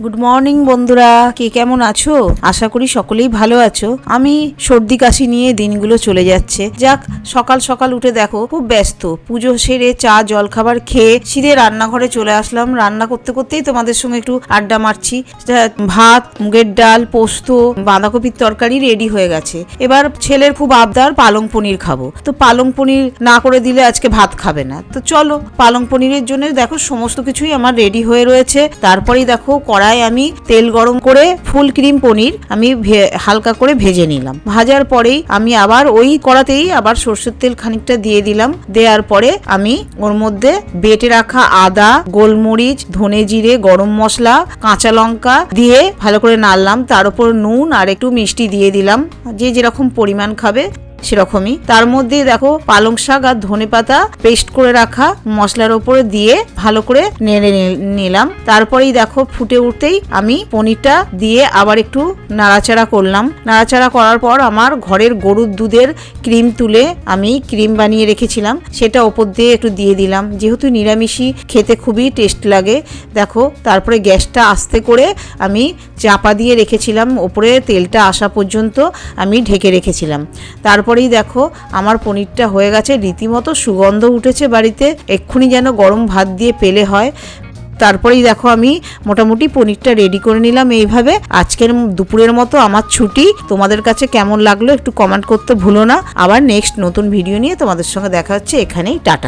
Good morning বন্ধুরা, কে কেমন আছো? আশা করি সকলেই ভালো আছো। আমি সর্দি কাশি নিয়ে দিনগুলো চলে যাচ্ছে। যাক, সকাল সকাল উঠে দেখো খুব ব্যস্ত, পুজো সেরে চা জল খাবার খেয়ে সিধে রান্নাঘরে চলে আসলাম। রান্না করতে করতেই তোমাদের সঙ্গে একটু আড্ডা মারছি। ভাত, মুগের ডাল, পোস্ত, বাঁধাকপির তরকারি রেডি হয়ে গেছে। এবার ছেলের খুব আবদার পালং পনির খাবো, তো পালং পনির না করে দিলে আজকে ভাত খাবে না। তো চলো, পালং পনিরের জন্য দেখো সমস্ত কিছুই আমার রেডি হয়ে রয়েছে। তারপরেই দেখো আমি তেল গরম করে ফুল ক্রিম পনির আমি হালকা করে ভেজে নিলাম। ভাজার পরেই আমি আবার ওই কড়াতেই আবার সরষের তেল খানিকটা দিয়ে দিলাম। দেওয়ার পরে আমি ওর মধ্যে বেটে রাখা আদা, গোলমরিচ, ধনে জিরে, গরম মশলা, কাঁচা লঙ্কা দিয়ে ভালো করে নাড়লাম। তার উপর নুন আর একটু মিষ্টি দিয়ে দিলাম, যে যেরকম পরিমাণ খাবে সেরকমই। তার মধ্যে দেখো পালং শাক আর ধনেপাতা পেস্ট করে রাখা মশলার ওপরে দিয়ে ভালো করে নেড়ে নিলাম। তারপরেই দেখো ফুটে উঠতেই আমি পনিরটা দিয়ে আবার একটু নাড়াচাড়া করলাম। নাড়াচাড়া করার পর আমার ঘরের গরুর দুধের ক্রিম তুলে আমি ক্রিম বানিয়ে রেখেছিলাম, সেটা ওপর দিয়ে একটু দিয়ে দিলাম। যেহেতু নিরামিষই খেতে খুবই টেস্ট লাগে। দেখো, তারপরে গ্যাসটা আস্তে করে আমি চাপা দিয়ে রেখেছিলাম, ওপরে তেলটা আসা পর্যন্ত আমি ঢেকে রেখেছিলাম। তারপরেই দেখো আমার পনিরটা হয়ে গেছে, রীতিমতো সুগন্ধ উঠেছে বাড়িতে, এক্ষুনি যেন গরম ভাত দিয়ে পেলে হয়। তারপরেই দেখো আমি মোটামুটি পনিরটা রেডি করে নিলাম। এইভাবে আজকের দুপুরের মতো আমার ছুটি। তোমাদের কাছে কেমন লাগলো একটু কমেন্ট করতে ভুলো না। আবার নেক্সট নতুন ভিডিও নিয়ে তোমাদের সঙ্গে দেখা হচ্ছে। এখানেই টাটা।